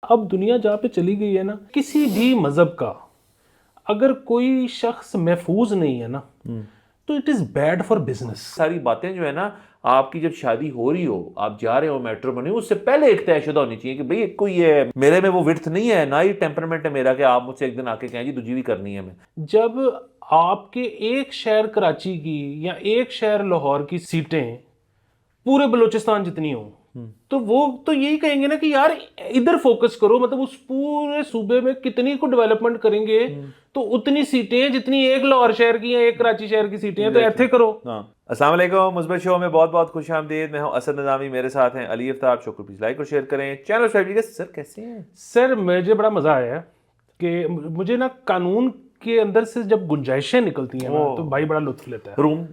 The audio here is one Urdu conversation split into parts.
اب دنیا جہاں پہ چلی گئی ہے نا، کسی بھی مذہب کا اگر کوئی شخص محفوظ نہیں ہے نا تو it is bad for business. ساری باتیں جو ہے نا، آپ کی جب شادی ہو رہی ہو، آپ جا رہے ہو میٹرمونی، اس سے پہلے ایک طے شدہ ہونی چاہیے کہ بھئی کوئی ہے میرے میں وہ ورتھ نہیں ہے، نہ ہی ٹیمپرمنٹ ہے میرا کہ آپ مجھ سے ایک دن آ کے کہیں جی دوجی بھی کرنی ہے میں. جب آپ کے ایک شہر کراچی کی یا ایک شہر لاہور کی سیٹیں پورے بلوچستان جتنی ہوں تو وہ تو یہی کہیں گے نا کہ یار ادھر فوکس کرو، مطلب اس پورے صوبے میں کتنی کو ڈیولپمنٹ کریں گے تو اتنی سیٹیں جتنی ایک لاہور شہر کی یا ایک کراچی شہر کی سیٹیں ہیں تو ایتھے کرو. السلام علیکم، مثبت شو میں بہت بہت خوش آمدید. میں ہوں اسد نظامی، میرے ساتھ ہیں علی افتاب. شو کو پلیز لائک اور شیئر کریں، چینل سبسکرائب کیجیے. سر کیسے ہیں؟ سر مجھے بڑا مزہ آیا کہ مجھے نا قانون کے اندر سے جب گنجائشیں نکلتی ہیں نا تو بھائی بڑا لطف لیتا ہے. روم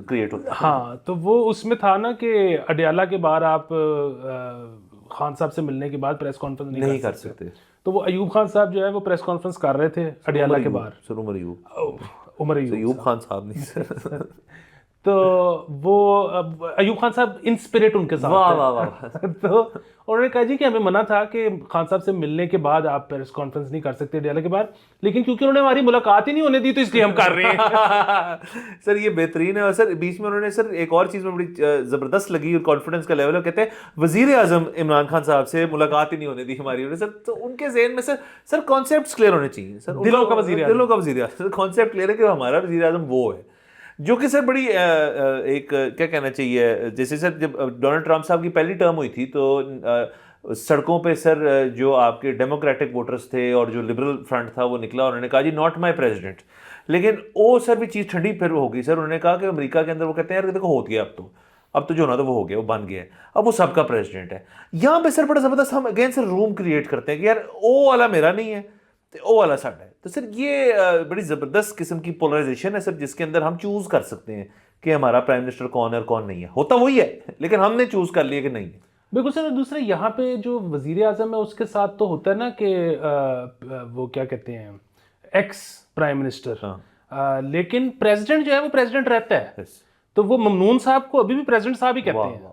کریٹ ہوتا ہے. ہاں تو وہ اس میں تھا نا کہ اڈیالہ کے بعد آپ خان صاحب سے ملنے کے بعد پریس کانفرنس نہیں کر سکتے. تو وہ ایوب خان صاحب جو ہے وہ پریس کانفرنس کر رہے تھے اڈیالہ کے بعد. سر عمر ایوب خان صاحب نہیں سر. تو وہ ایوب خان صاحب انسپرٹ ان کے ساتھ تھے. تو انہوں نے کہا جی کہ ہمیں منع تھا کہ خان صاحب سے ملنے کے بعد آپ پریس کانفرنس نہیں کر سکتے اڈیالہ کے بعد، لیکن کیونکہ انہوں نے ہماری ملاقات ہی نہیں ہونے دی تو اس لیے ہم کر رہے ہیں. سر یہ بہترین ہے. اور سر بیچ میں انہوں نے سر ایک اور چیز میں بڑی زبردست لگی اور کانفیڈنس کا لیول ہے، کہتے ہیں وزیر اعظم عمران خان صاحب سے ملاقات ہی نہیں ہونے دی ہماری. سر تو ان کے ذہن میں سر کانسیپٹس کلیئر ہونے چاہیے. سر دلوں کا وزیر اعظم، دلوں کا وزیر اعظم کانسیپٹ کلیئر ہے کہ ہمارا وزیر اعظم وہ ہے جو کہ سر بڑی ایک کیا کہنا چاہیے، جیسے سر جب ڈونلڈ ٹرمپ صاحب کی پہلی ٹرم ہوئی تھی تو سڑکوں پہ سر جو آپ کے ڈیموکریٹک ووٹرز تھے اور جو لبرل فرنٹ تھا وہ نکلا، انہوں نے کہا جی ناٹ مائی پریزیڈنٹ. لیکن وہ سر بھی چیز ٹھنڈی پھر ہو گئی. سر انہوں نے کہا کہ امریکہ کے اندر وہ کہتے ہیں یار دیکھو ہو گیا، اب تو جو ہونا تھا وہ ہو گیا، وہ بن گیا ہے، اب وہ سب کا پریزیڈنٹ ہے. یہاں پہ سر بڑا زبردست ہم اگین سر روم کریٹ کرتے ہیں کہ یار او والا میرا نہیں ہے او والا ساڈا ہے. تو سر یہ بڑی زبردست قسم کی پولرائزیشن ہے سر، جس کے اندر ہم چوز کر سکتے ہیں کہ ہمارا پرائم منسٹر کون ہے اور کون نہیں ہے. ہوتا وہی ہے لیکن ہم نے چوز کر لیا کہ نہیں ہے. بالکل سر. دوسرے یہاں پہ جو وزیر اعظم ہے اس کے ساتھ تو ہوتا ہے نا کہ وہ کیا کہتے ہیں ایکس پرائم منسٹر، لیکن پریزیڈنٹ جو ہے وہ پریزیڈنٹ رہتا ہے. تو وہ ممنون صاحب کو ابھی بھی پریزیڈنٹ صاحب ہی کہتے ہیں.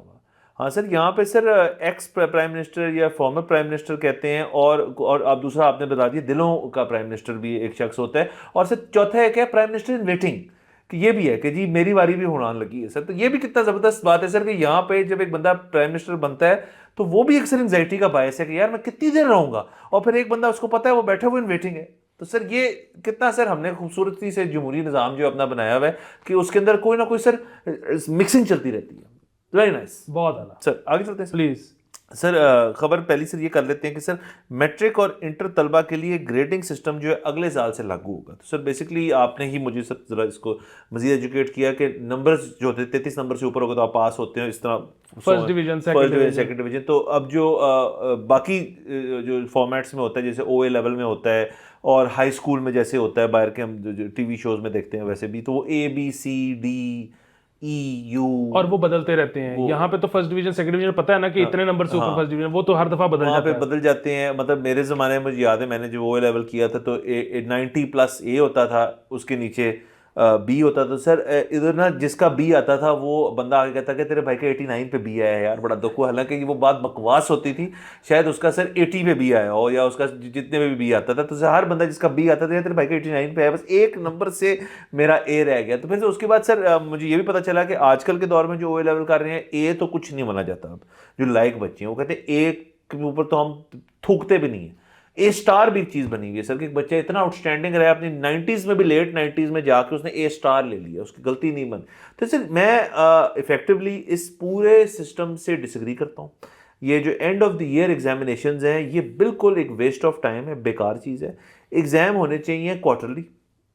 ہاں سر یہاں پہ سر ایکس پرائم منسٹر یا فارمر پرائم منسٹر کہتے ہیں، اور اب دوسرا آپ نے بتا دیا دلوں کا پرائم منسٹر بھی ایک شخص ہوتا ہے. اور سر چوتھا ہے کیا، پرائم منسٹر ان ویٹنگ، کہ یہ بھی ہے کہ جی میری واری بھی ہونے لگی ہے. سر تو یہ بھی کتنا زبردست بات ہے سر کہ یہاں پہ جب ایک بندہ پرائم منسٹر بنتا ہے تو وہ بھی اکثر انگزائٹی کا باعث ہے کہ یار میں کتنی دیر رہوں گا، اور پھر ایک بندہ اس کو پتا ہے وہ بیٹھے ہوئے ان ویٹنگ ہے. تو سر یہ کتنا سر ہم نے خوبصورتی سے جمہوری نظام جو اپنا بنایا ہوا ہے کہ اس کے اندر کوئی نہ کوئی سر مکسنگ چلتی رہتی ہے. ویری نائس، بہت اعلیٰ. سر آگے چلتے ہیں پلیز. سر خبر پہلی سر یہ کر لیتے ہیں کہ سر میٹرک اور انٹر طلبہ کے لیے گریڈنگ سسٹم جو ہے اگلے سال سے لاگو ہوگا. تو سر بیسکلی آپ نے ہی مجھے سر ذرا اس کو مزید ایجوکیٹ کیا کہ نمبرز جو ہوتے ہیں 33 نمبر سے اوپر ہوگا تو آپ پاس ہوتے ہیں، اس طرح فرسٹ ڈویژن سیکنڈ ڈویژن. تو اب جو باقی جو فارمیٹس میں ہوتا ہے جیسے او اے لیول میں ہوتا ہے اور ہائی اسکول میں جیسے ہوتا ہے باہر کے ہم جو ٹی وی شوز میں دیکھتے ہیں ویسے بھی، تو وہ A B C D E U اور وہ بدلتے رہتے ہیں. یہاں پہ تو فرسٹ ڈویژن سیکنڈ ڈویژن پتہ ہے نا کہ اتنے نمبر سے اوپر فرسٹ ڈویژن، وہ تو ہر دفعہ بدل جاتے ہیں. مطلب میرے زمانے میں مجھے یاد ہے میں نے جو او اے لیول کیا تھا تو 90+ اے ہوتا تھا، اس کے نیچے بی ہوتا تھا. سر ادھر نا جس کا بی آتا تھا وہ بندہ آگے کہتا کہ تیرے بھائی کا 89 پہ بی آیا ہے. یار بڑا دکھ ہوا، حالانکہ وہ بات بکواس ہوتی تھی. شاید اس کا سر 80 پہ بی آیا ہو یا اس کا جتنے میں بھی بی آتا تھا. تو ہر بندہ جس کا بی آتا تھا تیرے بھائی کا 89 پہ ہے، بس ایک نمبر سے میرا اے رہ گیا. تو پھر اس کے بعد سر مجھے یہ بھی پتا چلا کہ آج کل کے دور میں جو او اے لیول کر رہے ہیں اے تو کچھ نہیں مانا جاتا. اب جو لائق بچے ہیں وہ کہتے ہیں اے کے اوپر تو ہم تھوکتے بھی نہیں ہیں. اے اسٹار بھی ایک چیز بنی ہوئی ہے سر کہ ایک بچہ اتنا آؤٹ اسٹینڈنگ رہا اپنی 90s میں بھی، لیٹ 90s میں جا کے اس نے اے اسٹار لے لیا، اس کی غلطی نہیں بن. تو سر میں افیکٹولی اس پورے سسٹم سے ڈس ایگری کرتا ہوں. یہ جو end of the year examinations ہیں یہ بالکل ایک ویسٹ آف ٹائم ہے، بیکار چیز ہے. ایگزام ہونے چاہیے کوارٹرلی.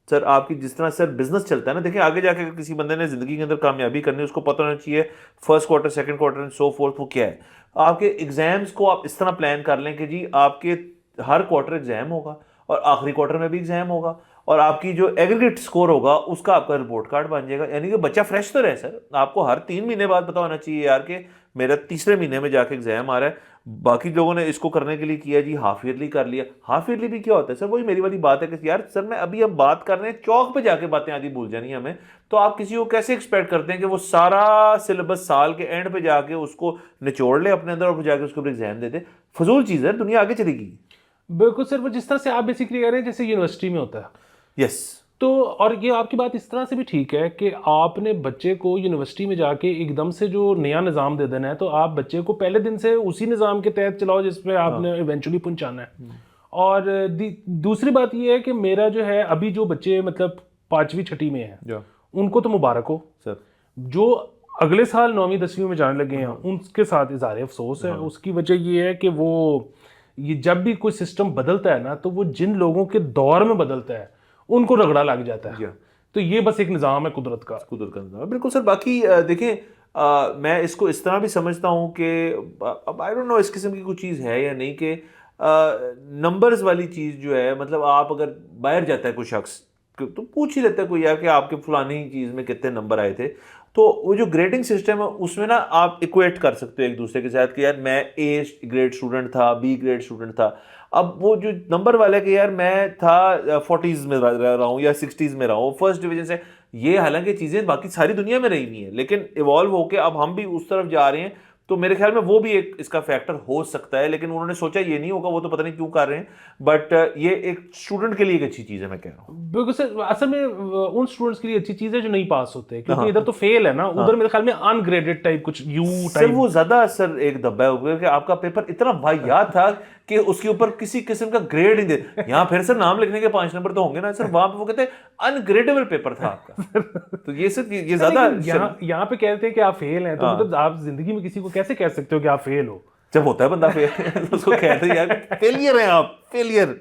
سر آپ کی جس طرح سر بزنس چلتا ہے نا، دیکھیں آگے جا کے کسی بندے نے زندگی کے اندر کامیابی کرنی ہے اس کو پتہ ہونا چاہیے first quarter, second quarter and so forth وہ کیا ہے. آپ کے ایگزامس کو آپ اس طرح پلان کر لیں کہ جی آپ کے ہر کوارٹر ایگزام ہوگا اور آخری کوارٹر میں بھی ایگزام ہوگا، اور آپ کی جو ایگریگیٹ سکور ہوگا اس کا آپ کا رپورٹ کارڈ بن جائے گا. یعنی کہ بچہ فریش تو رہے سر. آپ کو ہر 3 مہینے بعد پتا ہونا چاہیے یار کہ میرا تیسرے مہینے میں جا کے ایگزام آ رہا ہے. باقی لوگوں نے اس کو کرنے کے لیے کیا جی ہاف ایئرلی کر لیا. ہاف ایئرلی بھی کیا ہوتا ہے سر؟ وہی میری والی بات ہے کہ یار سر میں ابھی ہم بات کر رہے ہیں, چوک پہ جا کے باتیں آدھی بھول جانی ہمیں, تو آپ کسی کو کیسے ایکسپیکٹ کرتے ہیں کہ وہ سارا سلیبس سال کے اینڈ پہ جا کے اس کو نچوڑ لے اپنے اندر اور پھر جا کے اس کو ایگزام دے دے؟ فضول چیز ہے, دنیا آگے چلے گی. بالکل سر, وہ جس طرح سے آپ بیسکلی کہہ رہے ہیں جیسے یونیورسٹی میں ہوتا ہے. یس. تو اور یہ آپ کی بات اس طرح سے بھی ٹھیک ہے کہ آپ نے بچے کو یونیورسٹی میں جا کے ایک دم سے جو نیا نظام دے دینا ہے, تو آپ بچے کو پہلے دن سے اسی نظام کے تحت چلاؤ جس پہ آپ نے ایونچولی پہنچانا ہے. اور دوسری بات یہ ہے کہ میرا جو ہے ابھی جو بچے مطلب 5ویں 6ٹھی میں ہیں ان کو تو مبارک ہو سر. جو اگلے سال 9ویں 10ویں میں جانے لگے ہیں ان کے ساتھ اظہار افسوس ہے. اس کی وجہ یہ ہے کہ وہ یہ جب بھی کوئی سسٹم بدلتا ہے نا تو وہ جن لوگوں کے دور میں بدلتا ہے ان کو رگڑا لگ جاتا ہے. تو یہ بس ایک نظام ہے قدرت کا. نظام بالکل سر. باقی دیکھیں میں اس کو اس طرح بھی سمجھتا ہوں کہ اب آئی ڈونٹ نو اس قسم کی کوئی چیز ہے یا نہیں کہ نمبرز والی چیز جو ہے, مطلب آپ اگر باہر جاتا ہے کوئی شخص تو پوچھ ہی لیتا ہے کوئی یار کہ آپ کے فلانی چیز میں کتنے نمبر آئے تھے, تو وہ جو گریڈنگ سسٹم ہے اس میں نا آپ ایکویٹ کر سکتے ہو ایک دوسرے کے ساتھ کہ یار میں اے گریڈ اسٹوڈنٹ تھا, بی گریڈ اسٹوڈنٹ تھا. اب وہ جو نمبر والا ہے کہ یار میں تھا 40s میں رہا ہوں یا 60s میں رہا ہوں فرسٹ ڈویژن سے, یہ حالانکہ چیزیں باقی ساری دنیا میں رہی ہوئی ہیں لیکن ایوالو ہو کے اب ہم بھی اس طرف جا رہے ہیں, تو میرے خیال میں وہ بھی ایک اس کا فیکٹر ہو سکتا ہے. لیکن انہوں نے سوچا یہ نہیں ہوگا, وہ تو پتہ نہیں کیوں کر رہے ہیں, بٹ یہ ایک اسٹوڈنٹ کے لیے ایک اچھی چیز ہے میں کہہ رہا ہوں. بالکل سر, اصل میں ان اسٹوڈنٹس کے لیے اچھی چیز ہے جو نہیں پاس ہوتے, کیونکہ ادھر تو فیل ہے نا, ادھر میرے خیال میں ان گریڈڈ ٹائپ کچھ یو ٹائپ. سر وہ زیادہ سر ایک دبا ہے کہ آپ کا پیپر اتنا واہیات تھا کہ اس کے اوپر کسی قسم کا گریڈ نہیں دے. یہاں پھر سر نام لکھنے کے 5 نمبر تو ہوں گے نا سر, وہاں پہ وہ کہتے ہیں انگریڈیبل پیپر تھا آپ کا. تو یہ سر یہ زیادہ یہاں پہ کہتے ہیں کہ آپ فیل ہیں, تو مطلب آپ زندگی میں کسی کو کیسے کہہ سکتے ہو کہ آپ فیل ہو؟ جب ہوتا ہے بندہ فیل اس کو کہتے ہیں یار فیلئر ہیں آپ, فیلئر.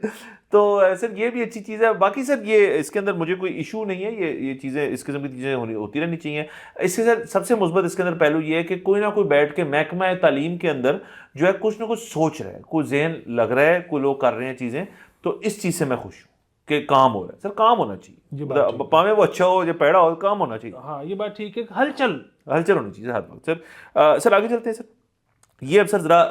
تو سر یہ بھی اچھی چیز ہے. باقی سر یہ اس کے اندر مجھے کوئی ایشو نہیں ہے, یہ چیزیں اس قسم کی چیزیں ہوتی رہنی چاہیے. اس کے سر سب سے مثبت اس کے اندر پہلو یہ ہے کہ کوئی نہ کوئی بیٹھ کے محکمہ تعلیم کے اندر جو ہے کچھ نہ کچھ سوچ رہا ہے, کوئی ذہن لگ رہا ہے, کوئی لوگ کر رہے ہیں چیزیں, تو اس چیز سے میں خوش ہوں کہ کام ہو رہا ہے. سر کام ہونا چاہیے, پاویں وہ اچھا ہو یا پیڑا ہو, کام ہونا چاہیے. ہاں یہ بات ٹھیک ہے, ہلچل ہونی چاہیے ہر وقت. سر آگے چلتے ہیں. سر یہ اب سر ذرا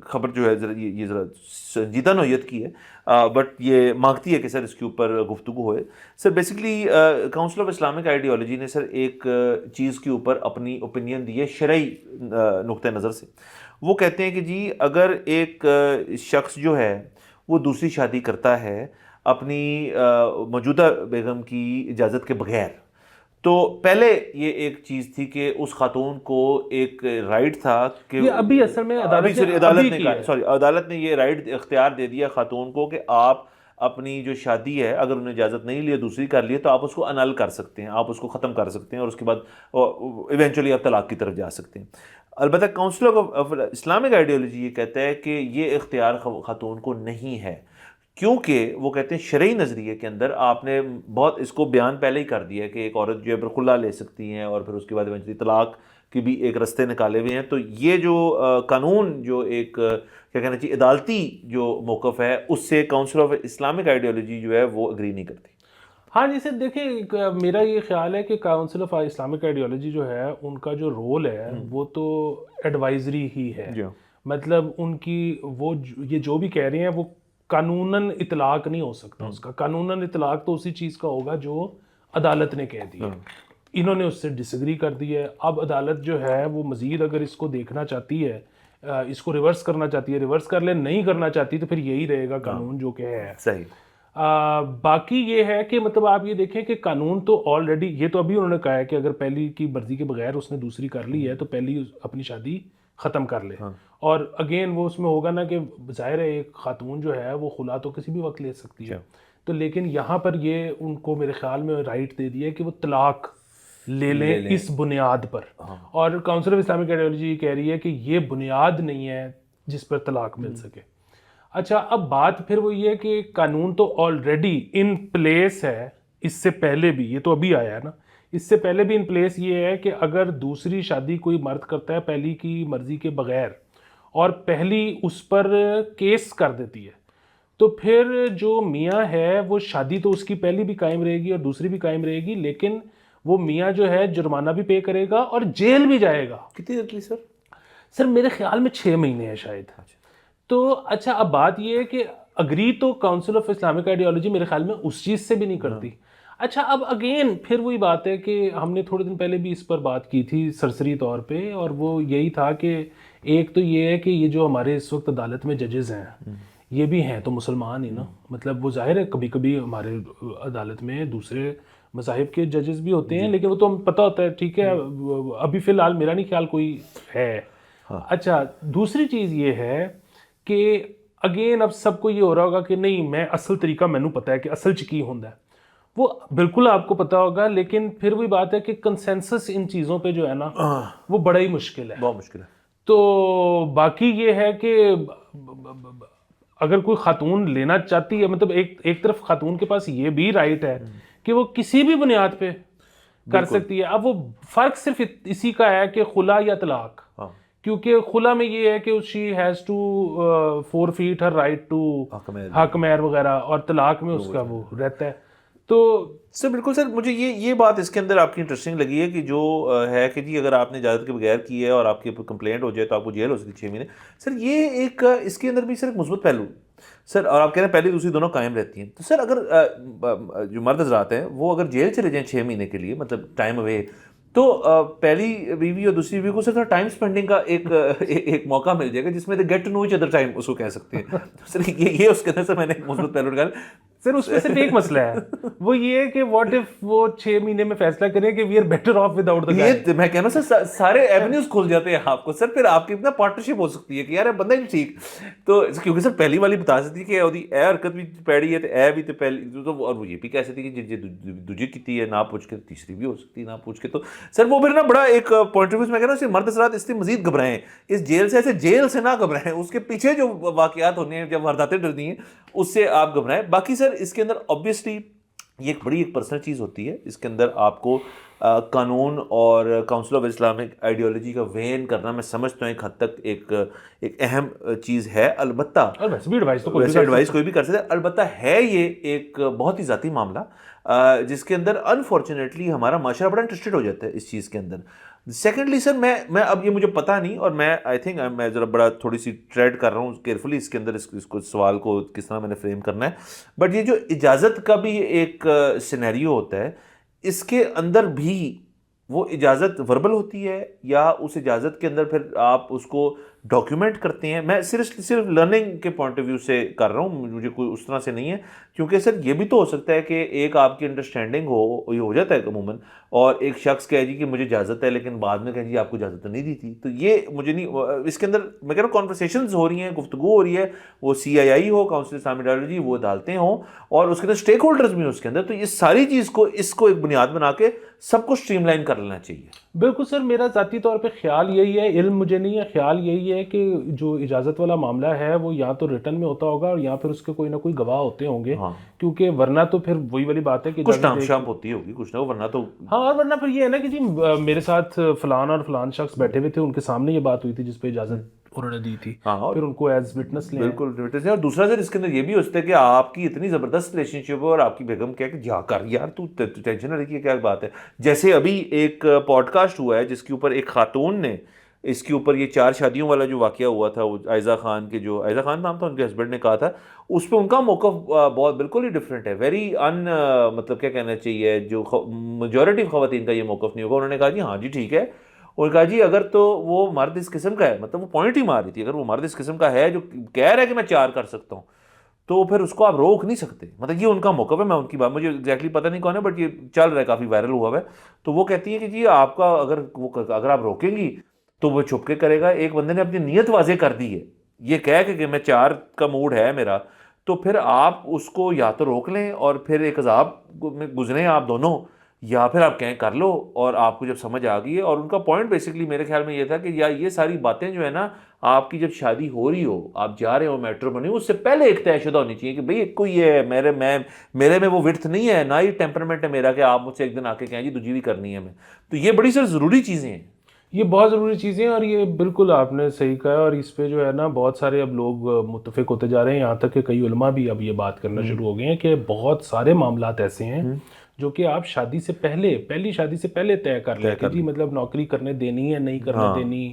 خبر جو ہے یہ ذرا سنجیدہ نوعیت کی ہے, بٹ یہ مانگتی ہے کہ سر اس کے اوپر گفتگو ہوئے. Sir basically council of Islamic ideology نے سر ایک چیز کے اوپر اپنی اوپینین دی ہے شرعی نقطہ نظر سے. وہ کہتے ہیں کہ جی اگر ایک شخص جو ہے وہ دوسری شادی کرتا ہے اپنی موجودہ بیگم کی اجازت کے بغیر, تو پہلے یہ ایک چیز تھی کہ اس خاتون کو ایک رائٹ تھا کہ یہ ابھی اصل میں عدالت نے یہ رائٹ اختیار دے دیا خاتون کو کہ آپ اپنی جو شادی ہے اگر انہیں اجازت نہیں لی دوسری کر لی تو آپ اس کو انل کر سکتے ہیں, آپ اس کو ختم کر سکتے ہیں, اور اس کے بعد ایونچولی آپ طلاق کی طرف جا سکتے ہیں. البتہ کاؤنسل آف اسلامک آئیڈیالوجی یہ کہتا ہے کہ یہ اختیار خاتون کو نہیں ہے, کیونکہ وہ کہتے ہیں شرعی نظریے کے اندر آپ نے بہت اس کو بیان پہلے ہی کر دیا ہے کہ ایک عورت جو ہے خلا لے سکتی ہیں اور پھر اس کے بعد ایونچولی طلاق کی بھی ایک رستے نکالے ہوئے ہیں. تو یہ جو قانون جو ایک کیا کہنا چاہیے عدالتی جو موقف ہے اس سے کاؤنسل آف اسلامک آئیڈیالوجی جو ہے وہ اگری نہیں کرتی. ہاں جیسے دیکھیں میرا یہ خیال ہے کہ کاؤنسل آف اسلامک آئیڈیالوجی جو ہے ان کا جو رول ہے وہ تو ایڈوائزری ہی ہے. مطلب ان کی وہ یہ جو بھی کہہ رہے ہیں وہ قانوناً اطلاق نہیں ہو سکتا اس کا. قانوناً اطلاق تو اسی چیز کا ہوگا جو عدالت نے کہہ دیا. انہوں نے اس سے ڈس ایگری کر دی ہے. اب عدالت جو ہے وہ مزید اگر اس کو دیکھنا چاہتی ہے, اس کو ریورس کرنا چاہتی ہے, ریورس کر لے, نہیں کرنا چاہتی تو پھر یہی رہے گا قانون جو کہ ہے. صحیح. باقی یہ ہے کہ مطلب آپ یہ دیکھیں کہ قانون تو آلریڈی, یہ تو ابھی انہوں نے کہا ہے کہ اگر پہلی کی مرضی کے بغیر اس نے دوسری کر لی ہے تو پہلی اپنی شادی ختم کر لے. اور اگین وہ اس میں ہوگا نا کہ ظاہر ہے ایک خاتون جو ہے وہ خلا تو کسی بھی وقت لے سکتی ہے, تو لیکن یہاں پر یہ ان کو میرے خیال میں رائٹ دے دیا ہے کہ وہ طلاق لے لیں اس بنیاد پر. اور کاؤنسل آف اسلامک آئیڈیالوجی کہہ رہی ہے کہ یہ بنیاد نہیں ہے جس پر طلاق مل سکے. اچھا اب بات پھر وہ یہ ہے کہ قانون تو آلریڈی ان پلیس ہے, اس سے پہلے بھی, یہ تو ابھی آیا ہے نا, اس سے پہلے بھی ان پلیس یہ ہے کہ اگر دوسری شادی کوئی مرد کرتا ہے پہلی کی مرضی کے بغیر اور پہلی اس پر کیس کر دیتی ہے تو پھر جو میاں ہے وہ شادی تو اس کی پہلی بھی قائم رہے گی اور دوسری بھی قائم رہے گی, لیکن وہ میاں جو ہے جرمانہ بھی پے کرے گا اور جیل بھی جائے گا. کتنی دیر کے لیے سر؟ سر میرے خیال میں 6 مہینے ہے شاید. تو اچھا اب بات یہ ہے کہ اگری تو کاؤنسل آف اسلامک آئیڈیالوجی میرے خیال میں اس چیز سے بھی نہیں کرتی. اچھا اب اگین پھر وہی بات ہے کہ ہم نے تھوڑے دن پہلے بھی اس پر بات کی تھی سرسری طور پہ, اور وہ یہی تھا کہ ایک تو یہ ہے کہ یہ جو ہمارے اس وقت عدالت میں ججز ہیں یہ بھی ہیں تو مسلمان ہی نا, مطلب وہ ظاہر ہے کبھی کبھی ہمارے عدالت میں دوسرے مذاہب کے ججز بھی ہوتے ہیں لیکن وہ تو ہم پتہ ہوتا ہے ٹھیک ہے, ابھی فی الحال میرا نہیں خیال کوئی ہے. اچھا دوسری چیز یہ ہے کہ اگین اب سب کو یہ ہو رہا ہوگا کہ نہیں میں اصل طریقہ مینوں پتہ ہے کہ اصل چ کی ہوندا ہے, وہ بالکل آپ کو پتہ ہوگا, لیکن پھر وہی بات ہے کہ کنسنسس ان چیزوں پہ جو ہے نا وہ بڑا ہی مشکل ہے, بہت مشکل ہے. تو باقی یہ ہے کہ اگر کوئی خاتون لینا چاہتی ہے, مطلب ایک طرف خاتون کے پاس یہ بھی رائٹ ہے کہ وہ کسی بھی بنیاد پہ کر سکتی ہے. اب وہ فرق صرف اسی کا ہے کہ خلا یا طلاق, کیونکہ خلا میں یہ ہے کہ she has to forfeit her right to حق مہر وغیرہ, اور طلاق میں اس کا وہ رہتا ہے. تو سر بالکل سر, مجھے یہ بات اس کے اندر آپ کی انٹرسٹنگ لگی ہے کہ جو ہے کہ جی اگر آپ نے اجازت کے بغیر کی ہے اور آپ کی کمپلینٹ ہو جائے تو آپ کو جیل ہو سکتی 6 مہینے. سر یہ ایک اس کے اندر بھی سر ایک مثبت پہلو سر, اور آپ کہہ رہے ہیں پہلی دوسری دونوں قائم رہتی ہیں. تو سر اگر جو مرد حضرات ہیں وہ اگر جیل چلے جائیں 6 مہینے کے لیے, مطلب ٹائم اوے, تو پہلی بیوی اور دوسری بیوی کو صرف ٹائم اسپینڈنگ کا ایک موقع مل جائے گا جس میں get to know each other time اس کو کہہ سکتے ہیں. سر یہ اس کے اندر سے میں نے ایک مثبت پہلو نکالا. سر اس میں صرف ایک مسئلہ ہے, وہ یہ ہے کہ واٹ اف وہ 6 مہینے میں فیصلہ کریں کہ we are better off without the guy گائے. یہ میں کہہ رہا ہوں سر سارے ایونیوز کھل جاتے ہیں آپ کو سر, پھر آپ کی اتنا پارٹنرشپ ہو سکتی ہے کہ یار بندہ ہی ٹھیک. تو کیونکہ سر پہلی والی بتا سکتی ہے کہ ਉਹਦੀ ਇਹ حرکت بھی پیڑی ہے تو اے بھی تو پہلی, اور وہ یہ بھی کہہ سکتی ہے کہ دوسری کی ہے نہ پوچھ کے, تیسری بھی ہو سکتی ہے نہ پوچھ کے. تو سر وہ پھر نا بڑا ایک پوائنٹ آف ویو میں کہہ رہا ہوں مرد حضرات اس سے مزید گھبرائیں, اس جیل سے ایسے جیل سے نہ گھبرائیں, اس کے پیچھے جو واقعات ہونے ہیں جب وارداتیں ڈرنی ہیں اس سے آپ گھبرائیں. باقی سر اس کے اندر آبویسلی یہ ایک بڑی ایک پرسنل چیز ہوتی ہے, اس کے اندر آپ کو قانون اور کاؤنسل آف اسلامک آئیڈیالوجی کا وین کرنا میں سمجھتا ہوں ایک حد تک ایک اہم چیز ہے. البتہ ویسے بھی ایڈوائس کوئی بھی کر سکتا ہے, البتہ ہے یہ ایک بہت ہی ذاتی معاملہ جس کے اندر انفارچونیٹلی ہمارا معاشرہ بڑا انٹرسٹڈ ہو جاتا ہے اس چیز کے اندر. سیکنڈلی سر میں اب یہ مجھے پتہ نہیں, اور میں آئی تھنک میں ذرا بڑا تھوڑی سی ٹریڈ کر رہا ہوں کیئرفلی اس کے اندر اس کو سوال کو کس طرح میں نے فریم کرنا ہے. بٹ یہ جو اجازت کا بھی ایک سینیریو ہوتا ہے, اس کے اندر بھی وہ اجازت وربل ہوتی ہے یا اس اجازت کے اندر پھر آپ اس کو ڈاکیومنٹ کرتے ہیں. میں صرف لرننگ کے پوائنٹ آف ویو سے کر رہا ہوں, مجھے کوئی اس طرح سے نہیں ہے, کیونکہ سر یہ بھی تو ہو سکتا ہے کہ ایک آپ کی انڈرسٹینڈنگ یہ ہو جاتا ہے عموماً, اور ایک شخص کہے جی کہ مجھے اجازت ہے لیکن بعد میں کہے جی آپ کو اجازت تو نہیں دی تھی. تو یہ مجھے نہیں, اس کے اندر میں کہہ رہا ہوں کانورسیشنز ہو رہی ہیں, گفتگو ہو رہی ہے, وہ CII ہو کاؤنسل اسلامک آئیڈیالوجی, وہ عدالتیں ہوں, اور اس کے اندر اسٹیک ہولڈرز بھی ہیں اس کے اندر. تو یہ ساری چیز کو اس کو ایک بنیاد بنا کے سب کو اسٹریم لائن کر لینا چاہیے. بالکل سر, میرا ذاتی طور پہ خیال یہی ہے, علم مجھے نہیں ہے, خیال یہی ہے کہ جو اجازت والا معاملہ ہے وہ یا تو ریٹن میں ہوتا ہوگا اور یا پھر اس کے کوئی نہ کوئی گواہ ہوتے ہوں گے, کیونکہ ورنہ تو پھر وہی والی بات ہے کہ کچھ ٹام شام ہوتی ہوگی کچھ نہ, ورنہ تو ہاں, اور ورنہ پھر یہ ہے نا کہ جی میرے ساتھ فلان اور فلان شخص بیٹھے ہوئے تھے, ان کے سامنے یہ بات ہوئی تھی جس پہ اجازت انہوں نے دی تھی, پھر ان کو ایز وٹنس لیں. بالکل وٹنس لیں. اور دوسرا سر اس کے اندر یہ بھی ہو سکتا ہے کہ آپ کی اتنی زبردست ریلیشن شپ ہے اور آپ کی بیگم کہے کہ جا کر یار تو ٹینشن نہ رکھیے, کیا بات ہے. جیسے ابھی ایک پوڈ کاسٹ ہوا ہے جس کے اوپر ایک خاتون نے اس کے اوپر یہ 4 شادیوں والا جو واقعہ ہوا تھا, وہ عائزہ خان کے, جو عائزہ خان نام تھا ان کے ہسبینڈ نے کہا تھا, اس پہ ان کا موقف بہت بالکل ہی ڈفرینٹ ہے, ویری مطلب کیا کہنا چاہیے, جو میجورٹی خواتین کا یہ موقف نہیں ہوگا. انہوں نے کہا جی ہاں جی ٹھیک ہے, اور کہا جی اگر تو وہ مرد اس قسم کا ہے, مطلب وہ پوائنٹ ہی مار رہی تھی, اگر وہ مرد اس قسم کا ہے جو کہہ رہا ہے کہ میں 4 کر سکتا ہوں تو پھر اس کو آپ روک نہیں سکتے. مطلب یہ ان کا موقف ہے, میں ان کی بات مجھے ایگزیکٹلی پتہ نہیں کون ہے بٹ یہ چل رہا ہے, کافی وائرل ہوا ہے. تو وہ کہتی ہے کہ جی آپ کا اگر آپ روکیں گی تو وہ چھپ کے کرے گا. ایک بندے نے اپنی نیت واضح کر دی ہے, یہ کہہ کہ میں 4 کا موڈ ہے میرا, تو پھر آپ اس کو یا تو روک لیں اور پھر ایک عذاب میں گزریں آپ دونوں, یا پھر آپ کہیں کر لو اور آپ کو جب سمجھ آ گئی ہے. اور ان کا پوائنٹ بیسکلی میرے خیال میں یہ تھا کہ یا یہ ساری باتیں جو ہے نا, آپ کی جب شادی ہو رہی ہو, آپ جا رہے ہو میٹریمونی, اس سے پہلے ایک طے شدہ ہونی چاہیے کہ بھئی کوئی ہے میرے میں وہ ورتھ نہیں ہے, نہ ہی ٹیمپرمنٹ ہے میرا کہ آپ مجھ سے ایک دن آ کے کہیں جی تجھے بھی کرنی ہے. میں تو یہ بڑی سر ضروری چیزیں ہیں, یہ بہت ضروری چیزیں ہیں, اور یہ بالکل آپ نے صحیح کہا, اور اس پہ جو ہے نا بہت سارے اب لوگ متفق ہوتے جا رہے ہیں, یہاں تک کہ کئی علماء بھی اب یہ بات کرنا شروع ہو گئے ہیں کہ بہت سارے معاملات ایسے ہیں جو کہ آپ شادی سے پہلے, پہلی شادی سے پہلے طے کر لیں کہ جی مطلب نوکری کرنے دینی ہے نہیں کرنے دینی,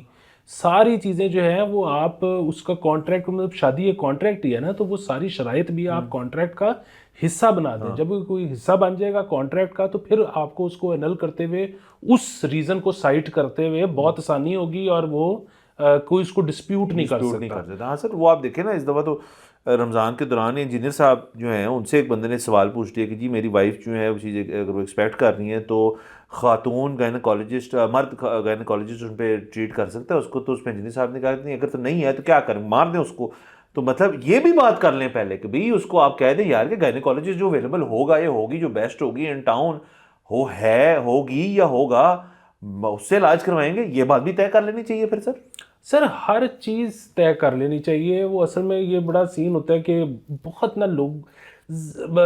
ساری چیزیں جو ہیں وہ آپ اس کا کانٹریکٹ، مطلب شادی ایک کانٹریکٹ ہی ہے نا، تو وہ ساری شرائط بھی آپ کانٹریکٹ کا حصہ بنا دیں. جب کوئی حصہ بن جائے گا کانٹریکٹ کا تو پھر آپ کو اس کو انل کرتے ہوئے اس ریزن کو سائٹ کرتے ہوئے بہت آسانی ہوگی، اور وہ کوئی اس کو ڈسپیوٹ نہیں کر سکتا. ہاں سر، وہ آپ دیکھیں نا اس دفعہ تو رمضان کے دوران انجینئر صاحب جو ہیں ان سے ایک بندے نے سوال پوچھ لیا کہ جی میری وائف جو ہے وہ چیز اگر وہ ایکسپیکٹ کر رہی ہیں تو خاتون گائنیکالوجسٹ، مرد گائنیکالوجسٹ ان پہ ٹریٹ کر سکتا ہے اس کو؟ تو اس پہ انجینئر صاحب نے کہا کہ نہیں، اگر تو نہیں ہے تو کیا کریں، مار دیں اس کو. تو مطلب یہ بھی بات کر لیں پہلے کہ بھئی اس کو آپ کہہ دیں یار کہ گائنیکالوجسٹ جو اویلیبل ہوگا یا ہوگی، جو بیسٹ ہوگی ان ٹاؤن ہوگی یا ہوگا، اس سے علاج کروائیں گے. یہ بات بھی طے کر لینی چاہیے پھر سر ہر چیز طے کر لینی چاہیے. وہ اصل میں یہ بڑا سین ہوتا ہے کہ بہت نا لوگ،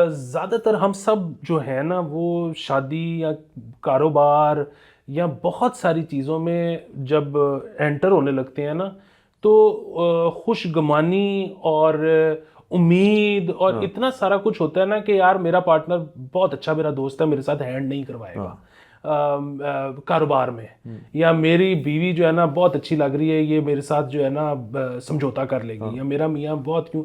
زیادہ تر ہم سب جو ہے نا وہ شادی یا کاروبار یا بہت ساری چیزوں میں جب انٹر ہونے لگتے ہیں نا تو خوش گمانی اور امید اور اتنا سارا کچھ ہوتا ہے نا کہ یار میرا پارٹنر بہت اچھا میرا دوست ہے، میرے ساتھ ہینڈ نہیں کروائے گا کاروبار میں، یا میری بیوی جو ہے نا بہت اچھی لگ رہی ہے، یہ میرے ساتھ جو ہے نا سمجھوتا کر لے گی، یا میرا میاں بہت کیوں.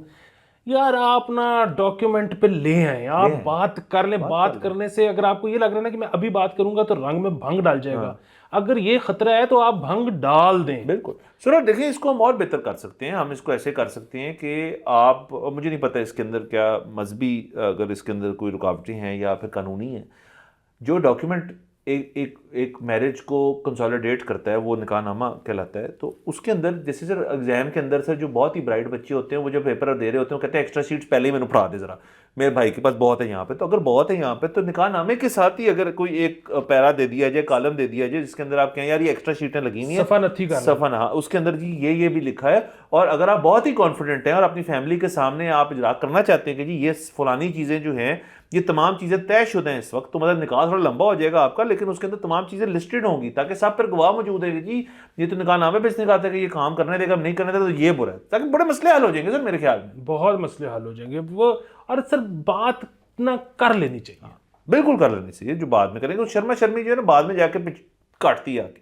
یار آپ نا ڈاکیومنٹ پہ لے آئیں، آپ بات کر لیں. بات کرنے سے اگر آپ کو یہ لگ رہا ہے نا کہ میں ابھی بات کروں گا تو رنگ میں بھنگ ڈال جائے گا، اگر یہ خطرہ ہے تو آپ بھنگ ڈال دیں. بالکل سر. دیکھیں اس کو ہم اور بہتر کر سکتے ہیں. ہم اس کو ایسے کر سکتے ہیں کہ آپ، مجھے نہیں پتہ اس کے اندر کیا مذہبی اگر اس کے اندر کوئی رکاوٹیں ہیں یا پھر قانونی ہیں، جو ڈاکیومنٹ ایک میرج کو کنسالیڈیٹ کرتا ہے وہ نکاح نامہ کہلاتا ہے. تو اس کے اندر جیسے سر ایگزام کے اندر سر جو بہت ہی برائٹ بچے ہوتے ہیں وہ جب پیپر دے رہے ہوتے ہیں وہ کہتے ہیں ایکسٹرا شیٹس پہلے ہی میں نے پڑھا دے ذرا، میرے بھائی کے پاس بہت ہے یہاں پہ. تو اگر بہت ہے یہاں پہ تو نکاح نامے کے ساتھ ہی اگر کوئی ایک پیرا دے دیا جائے، کالم دے دیا جائے جس کے اندر آپ کہیں یار یہ ایکسٹرا شیٹیں لگی ہوئی ہیں، صفحہ نتھی کرنا، صفحہ نہ، اس کے اندر جی یہ بھی لکھا ہے. اور اگر آپ بہت ہی کانفیڈنٹ ہیں اور اپنی فیملی کے سامنے آپ اجرا کرنا چاہتے ہیں کہ جی یہ فلانی چیزیں جو ہیں یہ تمام چیزیں طے شدہ ہیں اس وقت، تو مطلب نکاح تھوڑا لمبا ہو جائے گا آپ کا، لیکن اس کے اندر تمام چیزیں لسٹڈ ہوں گی تاکہ سب پر گواہ موجود ہے کہ جی یہ تو نکاح نامے پہ اس نے کہا تھا کہ یہ کام کرنے دے گا، نہیں کرنے دے گا تو یہ برا ہے، تاکہ بڑے مسئلے حل ہو جائیں گے سر میرے خیال میں. بہت مسئلے حل ہو جائیں گے وہ. اور سر بات نہ کر لینی چاہیے، بالکل کر لینی چاہیے. جو بعد میں کریں گے شرما شرمی جو ہے نا بعد میں جا کے کاٹتی ہے آگے.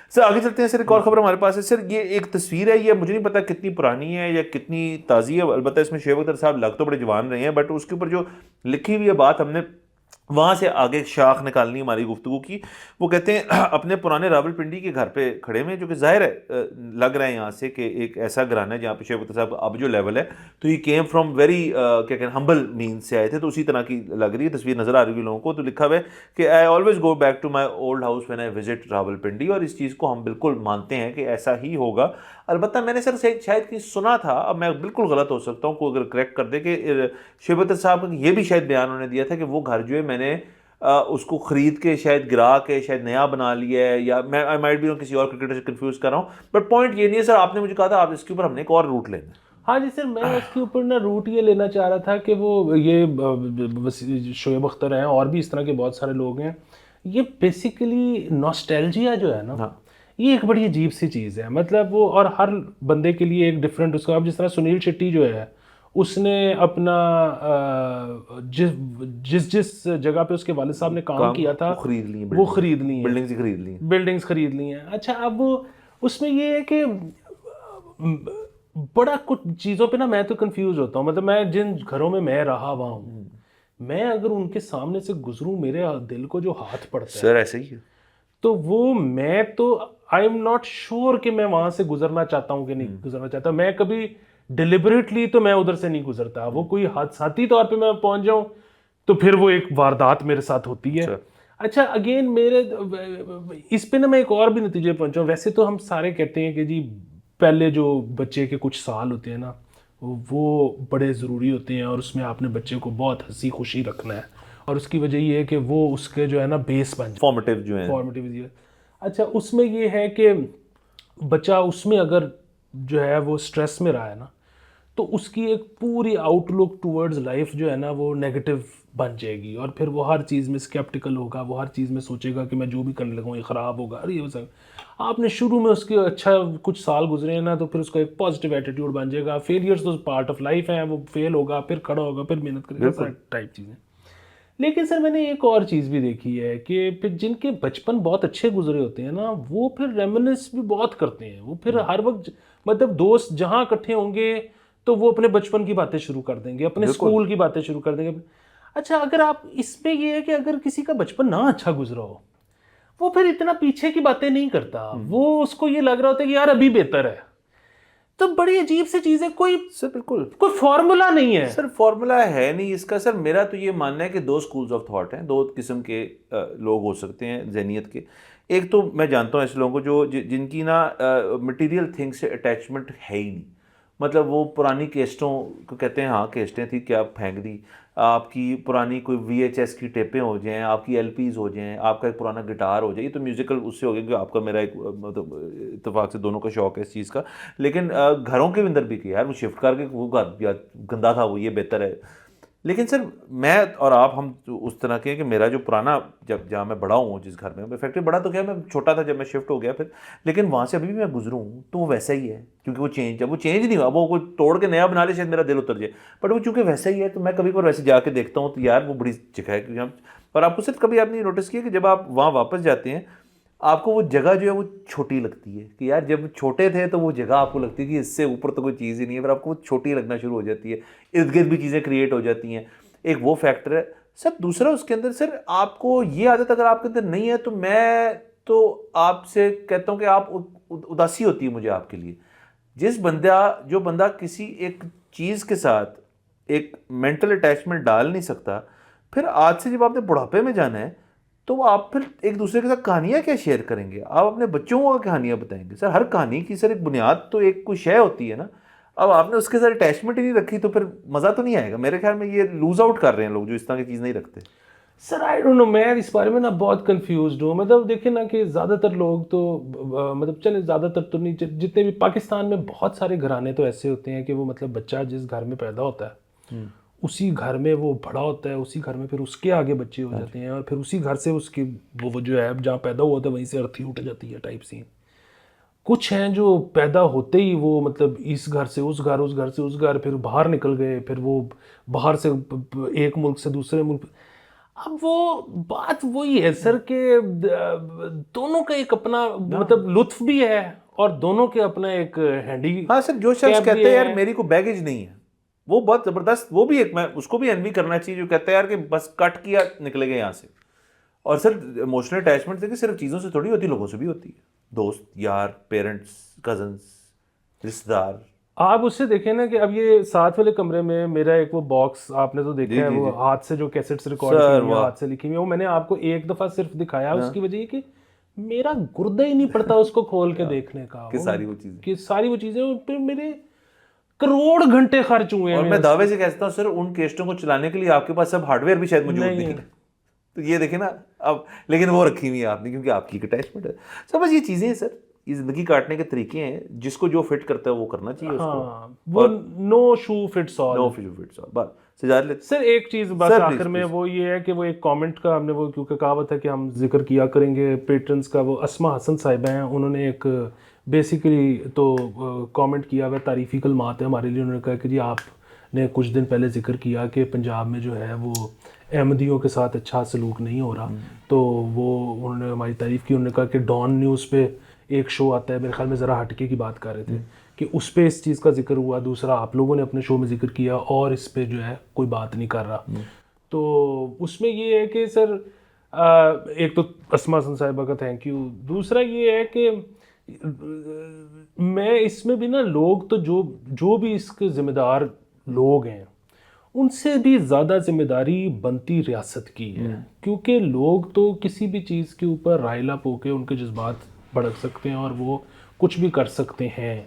سر آگے چلتے ہیں. سر ایک اور خبر ہمارے پاس ہے سر. یہ ایک تصویر ہے، یہ مجھے نہیں پتا کتنی پرانی ہے یا کتنی تازی ہے، البتہ اس میں شعیب اختر صاحب لگ تو بڑے جوان رہے ہیں، بٹ اس کے اوپر جو لکھی ہوئی ہے بات ہم نے وہاں سے آگے شاخ نکالنی ہماری گفتگو کی. وہ کہتے ہیں اپنے پرانے راول پنڈی کے گھر پہ کھڑے ہوئے، جو کہ ظاہر ہے لگ رہا ہے یہاں سے کہ ایک ایسا گھرانہ ہے جہاں پہ شعیب اختر صاحب اب جو لیول ہے تو یہ کیم فرام ویری کیا کہتے ہیں ہمبل مین سے آئے تھے، تو اسی طرح کی لگ رہی ہے تصویر، نظر آ رہی ہے لوگوں کو. تو لکھا ہوا ہے کہ I always go back to my old house when I visit Rawalpindi, اور اس چیز کو ہم بالکل مانتے ہیں کہ ایسا ہی ہوگا. البتہ میں نے سر شاید کہ سنا تھا، اب میں بالکل غلط ہو سکتا ہوں، کوئی اگر کریکٹ کر دے، کہ شعیب اختر صاحب کا یہ بھی شاید بیان انہوں نے دیا تھا کہ وہ گھر جو ہے میں نے اس کو خرید کے شاید گرا کے شاید نیا بنا لیا ہے، یا میں آئی مائٹ بھی کسی اور کرکٹر سے کنفیوز کر رہا ہوں، بٹ پوائنٹ یہ نہیں ہے سر. آپ نے مجھے کہا تھا آپ اس کے اوپر ہم نے ایک اور روٹ لینا ہے. ہاں جی سر، میں اس کے اوپر نا روٹ یہ لینا چاہ رہا تھا کہ وہ یہ شعیب اختر ہیں اور بھی اس طرح کے بہت سارے لوگ ہیں، یہ بیسیکلی نوسٹیلجیا جو ہے نا یہ ایک بڑی عجیب سی چیز ہے. مطلب وہ اور ہر بندے کے لیے ایک ڈفرینٹ اس کا. اب جس طرح سنیل شیٹی جو ہے اس نے اپنا جس جگہ پہ اس کے والد صاحب نے کام کیا تھا وہ خرید لی ہیں، بلڈنگز خرید لی ہیں. اچھا اب اس میں یہ ہے کہ بڑا کچھ چیزوں پہ نا میں تو کنفیوز ہوتا ہوں. مطلب میں جن گھروں میں میں رہا ہوا ہوں، میں اگر ان کے سامنے سے گزروں میرے دل کو جو ہاتھ پڑتا ہے سر ایسے ہی ہے، تو وہ میں تو آئی ایم ناٹ شیور کہ میں وہاں سے گزرنا چاہتا ہوں کہ نہیں گزرنا چاہتا. میں کبھی ڈیلیبریٹلی تو میں ادھر سے نہیں گزرتا. وہ کوئی حادثاتی طور پہ میں پہنچ جاؤں تو پھر وہ ایک واردات میرے ساتھ ہوتی ہے. اچھا اگین میرے اس پہ نا میں ایک اور بھی نتیجے پہنچا ہوں. ویسے تو ہم سارے کہتے ہیں کہ جی پہلے جو بچے کے کچھ سال ہوتے ہیں نا وہ بڑے ضروری ہوتے ہیں، اور اس میں آپ نے بچے کو بہت ہنسی خوشی رکھنا ہے، اور اس کی وجہ یہ ہے کہ وہ اس کے جو ہے نا بیس بن جائے، فارمیٹیو جو ہیں فارمیٹیو. اچھا اس میں یہ ہے کہ بچہ اس میں اگر جو ہے وہ سٹریس میں رہا ہے نا تو اس کی ایک پوری آؤٹ لک ٹورڈز لائف جو ہے نا وہ نیگیٹو بن جائے گی، اور پھر وہ ہر چیز میں سکیپٹیکل ہوگا، وہ ہر چیز میں سوچے گا کہ میں جو بھی کرنے لگوں یہ خراب ہوگا. اور یہ آپ نے شروع میں اس کے اچھا کچھ سال گزرے ہیں نا تو پھر اس کا ایک پازیٹیو ایٹیٹیوڈ بن جائے گا. فیلیئرز تو پارٹ آف لائف ہیں، وہ فیل ہوگا پھر کھڑا ہوگا پھر محنت کرے گا، ٹائپ چیزیں. لیکن سر میں نے ایک اور چیز بھی دیکھی ہے کہ پھر جن کے بچپن بہت اچھے گزرے ہوتے ہیں نا وہ پھر ریمنس بھی بہت کرتے ہیں. وہ پھر ہر وقت مطلب دوست جہاں اکٹھے ہوں گے تو وہ اپنے بچپن کی باتیں شروع کر دیں گے, اپنے اسکول کی باتیں شروع کر دیں گے. اچھا اگر آپ اس میں یہ ہے کہ اگر کسی کا بچپن نہ اچھا گزرا ہو وہ پھر اتنا پیچھے کی باتیں نہیں کرتا, وہ اس کو یہ لگ رہا ہوتا ہے کہ یار ابھی بہتر ہے. تو بڑی عجیب سی چیز ہے, کوئی سر بالکل کوئی فارمولا نہیں ہے سر, فارمولا ہے نہیں اس کا. سر میرا تو یہ ماننا ہے کہ دو اسکولز آف تھاٹ ہیں, دو قسم کے لوگ ہو سکتے ہیں ذہنیت کے. ایک تو میں جانتا ہوں ایسے لوگوں کو جن کی نا مٹیریل تھنگ سے اٹیچمنٹ ہے ہی نہیں. مطلب وہ پرانی کیسٹوں کو کہتے ہیں ہاں کیسٹیں تھیں کیا پھینک دی, آپ کی پرانی کوئی VHS کی ٹیپیں ہو جائیں, آپ کی LPs ہو جائیں, آپ کا ایک پرانا گٹار ہو جائے. یہ تو میوزیکل اس سے ہو گیا کہ آپ کا میرا ایک مطلب اتفاق سے دونوں کا شوق ہے اس چیز کا. لیکن گھروں کے اندر بھی کہ یار وہ شفٹ کر کے وہ گھر گندا تھا وہ یہ بہتر ہے. لیکن سر میں اور آپ ہم اس طرح کے ہیں کہ میرا جو پرانا جہاں میں بڑا ہوں جس گھر میں فیکٹری بڑا تو کیا میں چھوٹا تھا جب میں شفٹ ہو گیا پھر, لیکن وہاں سے ابھی بھی میں گزروں ہوں تو وہ ویسا ہی ہے کیونکہ وہ چینج نہیں ہوا. وہ کوئی توڑ کے نیا بنا لے شاید میرا دل اتر جائے, بٹ وہ چونکہ ویسا ہی ہے تو میں کبھی کبھی ویسے جا کے دیکھتا ہوں تو یار وہ بڑی جگہ ہے. کیونکہ اور آپ کو صرف کبھی آپ نے نوٹس کیا کہ جب آپ وہاں واپس جاتے ہیں آپ کو وہ جگہ جو ہے وہ چھوٹی لگتی ہے کہ یار جب چھوٹے تھے تو وہ جگہ آپ کو لگتی ہے کہ اس سے اوپر تو کوئی چیز ہی نہیں ہے, پھر آپ کو وہ چھوٹی لگنا شروع ہو جاتی ہے, ارد گرد بھی چیزیں کریٹ ہو جاتی ہیں. ایک وہ فیکٹر ہے سر. دوسرا اس کے اندر سر آپ کو یہ عادت اگر آپ کے اندر نہیں ہے تو میں تو آپ سے کہتا ہوں کہ آپ اداسی ہوتی ہے مجھے آپ کے لیے. جو بندہ کسی ایک چیز کے ساتھ ایک مینٹل اٹیچمنٹ ڈال نہیں سکتا, پھر آج سے جب آپ نے بڑھاپے میں جانا ہے تو آپ پھر ایک دوسرے کے ساتھ کہانیاں کیا شیئر کریں گے, آپ اپنے بچوں کو کہانیاں بتائیں گے. سر ہر کہانی کی سر ایک بنیاد تو ایک کوئی شے ہوتی ہے نا. اب آپ نے اس کے ساتھ اٹیچمنٹ ہی نہیں رکھی تو پھر مزہ تو نہیں آئے گا. میرے خیال میں یہ لوز آؤٹ کر رہے ہیں لوگ جو اس طرح کی چیز نہیں رکھتے. سر آئی ڈونٹ نو, میں اس بارے میں نا بہت کنفیوزڈ ہوں. مطلب دیکھیں نا کہ زیادہ تر لوگ تو مطلب چلے زیادہ تر تو نہیں, جتنے بھی پاکستان میں بہت سارے گھرانے تو ایسے ہوتے ہیں کہ وہ مطلب بچہ جس گھر میں پیدا ہوتا ہے اسی گھر میں وہ بڑا ہوتا ہے, اسی گھر میں پھر اس کے آگے بچے ہو جاتے ہیں اور پھر اسی گھر سے اس کی وہ جو ہے جہاں پیدا ہوا ہوتا ہے وہیں سے ارتھی اٹھ جاتی ہے ٹائپ سین. کچھ ہیں جو پیدا ہوتے ہی وہ مطلب اس گھر سے اس گھر, اس گھر سے اس گھر, پھر باہر نکل گئے, پھر وہ باہر سے ایک ملک سے دوسرے ملک. اب وہ بات وہی ہے سر کہ دونوں کا ایک اپنا مطلب لطف بھی ہے اور دونوں کے اپنا ایک ہینڈی. ہاں سر جو شخص کہتے ہیں یار میری کو بیگیج نہیں ہے وہ بہت زبردست, وہ بھی ایک میں اس کو بھی انوی کرنا چاہیے جو کہتا ہے یار کہ بس کٹ کیا نکلے گئے یہاں سے. اور سر ایموشنل اٹیچمنٹ دیکھیں صرف چیزوں سے تھوڑی ہوتی, لوگوں سے بھی ہوتی ہے, دوست یار پیرنٹس کزنس رشتے دار. آپ اس سے دیکھیں نا کہ اب یہ ساتھ والے کمرے میں میرا ایک وہ باکس آپ نے تو دیکھا ہے وہ ہاتھ سے جو کیسٹس ریکارڈ کی ہوئی ہیں ہاتھ سے لکھی ہوئی ہیں, وہ میں نے آپ کو ایک دفعہ صرف دکھایا. اس کی وجہ یہ کہ میرا گردہ ہی نہیں پڑتا اس کو کھول کے دیکھنے کا کہ ساری وہ چیزیں پہ میرے کروڑ گھنٹے خرچ ہوئے ہیں. اور میں دعوے سے کہتا ہوں سر ان کیسٹوں کو چلانے کے لیے آپ کے پاس سب ہارڈ ویئر بھی شاید موجود نہیں ہے. تو یہ دیکھیں نا اب, لیکن وہ رکھی ہوئی ہے آپ نے کیونکہ آپ کی اٹیچمنٹ ہے. سر بس یہ چیزیں ہیں سر, یہ زندگی کاٹنے کے طریقے ہیں, جس کو جو فٹ کرتا ہے وہ کرنا چاہیے اس کو. وہ نو شو فٹس آل. بس سجاد لیتے سر ایک چیز بس آخر میں وہ یہ ہے کہ وہ ایک کامنٹ کا ہم نے وہ کیونکہ کہاوت ہے کہ ہم ذکر کیا کریں گے پیٹرنز کا, وہ اسما حسن صاحبہ ہیں, انہوں نے ایک بیسیکلی تو کامنٹ کیا ہوا تعریفی کلمات ہے ہمارے لیے. انہوں نے کہا کہ جی آپ نے کچھ دن پہلے ذکر کیا کہ پنجاب میں جو ہے وہ احمدیوں کے ساتھ اچھا سلوک نہیں ہو رہا, تو وہ انہوں نے ہماری تعریف کی. انہوں نے کہا کہ ڈان نیوز پہ ایک شو آتا ہے میرے خیال میں ذرا ہٹکے کی بات کر رہے تھے کہ اس پہ اس چیز کا ذکر ہوا, دوسرا آپ لوگوں نے اپنے شو میں ذکر کیا اور اس پہ جو ہے کوئی بات نہیں کر رہا. تو اس میں یہ ہے کہ سر ایک تو اسما حسن صاحبہ کا تھینک یو, دوسرا یہ ہے کہ میں اس میں بھی نا لوگ تو جو بھی اس کے ذمہ دار لوگ ہیں ان سے بھی زیادہ ذمہ داری بنتی ریاست کی ہے, کیونکہ لوگ تو کسی بھی چیز کے اوپر رائل اپ ہو کے ان کے جذبات بھڑک سکتے ہیں اور وہ کچھ بھی کر سکتے ہیں.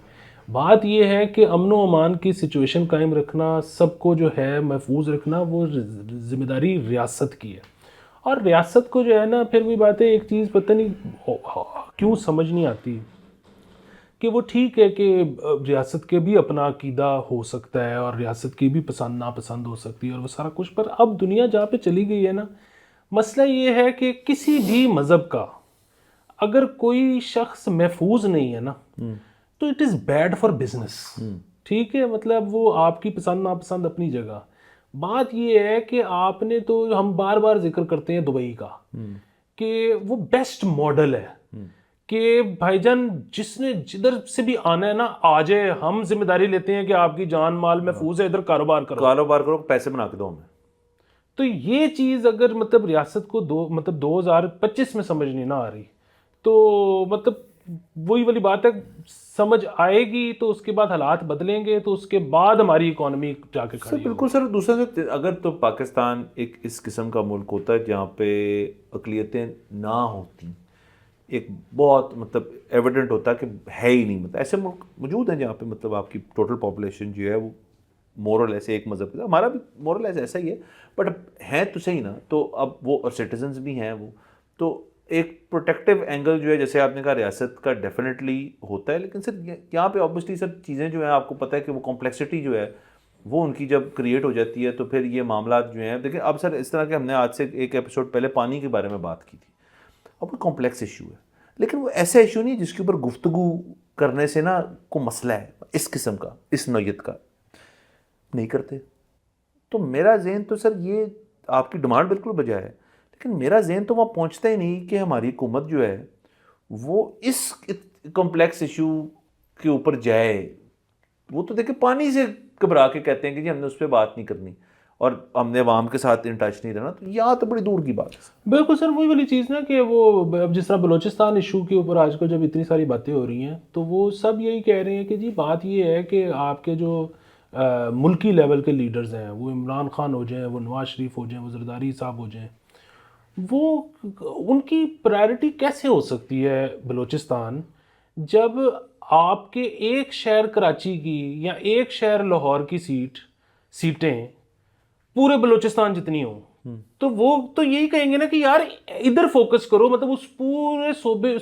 بات یہ ہے کہ امن و امان کی سچویشن قائم رکھنا, سب کو جو ہے محفوظ رکھنا, وہ ذمہ داری ریاست کی ہے. اور ریاست کو جو ہے نا پھر بھی بات ہے ایک چیز پتہ نہیں کیوں سمجھ نہیں آتی کہ وہ ٹھیک ہے کہ ریاست کے بھی اپنا عقیدہ ہو سکتا ہے اور ریاست کی بھی پسند ناپسند ہو سکتی ہے اور وہ سارا کچھ, پر اب دنیا جہاں پہ چلی گئی ہے نا, مسئلہ یہ ہے کہ کسی بھی مذہب کا اگر کوئی شخص محفوظ نہیں ہے نا تو it is bad for business. ٹھیک ہے, مطلب وہ آپ کی پسند ناپسند اپنی جگہ, بات یہ ہے کہ آپ نے تو ہم بار بار ذکر کرتے ہیں دبئی کا کہ وہ بیسٹ ماڈل ہے کہ بھائی جان جس نے جدھر سے بھی آنا ہے نا آ جائے, ہم ذمہ داری لیتے ہیں کہ آپ کی جان مال محفوظ ہے, ادھر کاروبار کرو, پیسے بنا کے دو ہمیں. تو یہ چیز اگر مطلب ریاست کو 2025 میں سمجھ نہیں نہ آ رہی تو مطلب وہی والی بات ہے, سمجھ آئے گی تو اس کے بعد حالات بدلیں گے تو اس کے بعد ہماری اکانومی جا کے سر کھڑی بالکل سر. دوسرا سے اگر تو پاکستان ایک اس قسم کا ملک ہوتا ہے جہاں پہ اقلیتیں نہ ہوتی, ایک بہت مطلب ایویڈنٹ ہوتا کہ ہے ہی نہیں, مطلب ایسے ملک موجود ہیں جہاں پہ مطلب آپ کی ٹوٹل پاپولیشن جو ہے وہ مورل ایسے ایک مذہب کا, ہمارا بھی مورل ایسا ہی ہے بٹ ہیں تو صحیح نا, تو اب وہ اور سٹیزنز بھی ہیں وہ, تو ایک پروٹیکٹیو اینگل جو ہے جیسے آپ نے کہا ریاست کا ڈیفینیٹلی ہوتا ہے, لیکن سر یہاں پہ آبویسلی سر چیزیں جو ہیں آپ کو پتہ ہے کہ وہ کمپلیکسٹی جو ہے وہ ان کی جب کریٹ ہو جاتی ہے تو پھر یہ معاملات جو ہیں دیکھیں اب سر اس طرح کے ہم نے آج سے ایک ایپیسوڈ پہلے پانی کے بارے میں بات کی تھی, اب وہ کمپلیکس ایشو ہے لیکن وہ ایسا ایشو نہیں جس کے اوپر گفتگو کرنے سے نا کوئی مسئلہ ہے اس قسم کا, اس نوعیت کا, نہیں کرتے. تو میرا ذہن تو سر یہ آپ کی ڈیمانڈ بالکل بجا ہے لیکن میرا ذہن تو وہاں پہنچتا ہی نہیں کہ ہماری حکومت جو ہے وہ اس کمپلیکس ایشو کے اوپر جائے. وہ تو دیکھیں پانی سے گھبرا کے کہتے ہیں کہ جی ہم نے اس پہ بات نہیں کرنی اور ہم نے عوام کے ساتھ ان ٹچ نہیں رہنا, تو یہاں تو بڑی دور کی بات ہے. بالکل سر وہی والی چیز نا کہ وہ اب جس طرح بلوچستان ایشو کے اوپر آج کل جب اتنی ساری باتیں ہو رہی ہیں تو وہ سب یہی کہہ رہے ہیں کہ جی بات یہ ہے کہ آپ کے جو ملکی لیول کے لیڈرز ہیں, وہ عمران خان ہو جائیں, وہ نواز شریف ہو جائیں, وہ زرداری صاحب ہو جائیں, وہ ان کی پرائرٹی کیسے ہو سکتی ہے بلوچستان جب آپ کے ایک شہر کراچی کی یا ایک شہر لاہور کی سیٹیں پورے بلوچستان جتنی ہوں, تو وہ تو یہی کہیں گے نا کہ یار ادھر فوکس کرو, مطلب اس پورے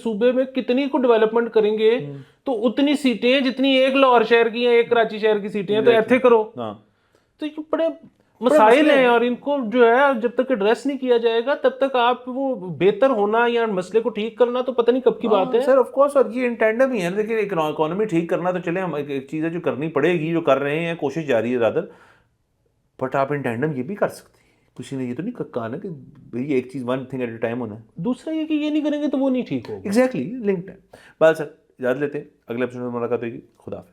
صوبے میں کتنی کو ڈیولپمنٹ کریں گے تو اتنی سیٹیں جتنی ایک لاہور شہر کی ہیں, ایک کراچی شہر کی سیٹیں ہیں, تو ایتھے کرو. تو یہ بڑے مسائل ہیں اور ان کو جو ہے جب تک ایڈریس نہیں کیا جائے گا تب تک آپ وہ بہتر ہونا یا مسئلے کو ٹھیک کرنا تو پتہ نہیں کب کی بات ہے. سر آف کورس, اور یہ انٹینڈم ہی ہے, دیکھیں اکانومی ٹھیک کرنا تو چلے ہم ایک چیز ہے جو کرنی پڑے گی, جو کر رہے ہیں, کوشش جاری ہے رادر, بٹ آپ انٹینڈم یہ بھی کر سکتے ہیں. کسی نے یہ تو نہیں کہا نا کہ بھئی ایک چیز one thing at a time ہونا ہے. دوسرا یہ کہ یہ نہیں کریں گے تو وہ نہیں ٹھیک ہوگا. ایگزیکٹلی لنکڈ ہے. بات سر یاد لیتے ہیں, اگلے ایپیسوڈ میں ملاقات ہوگی. خدا حافظ.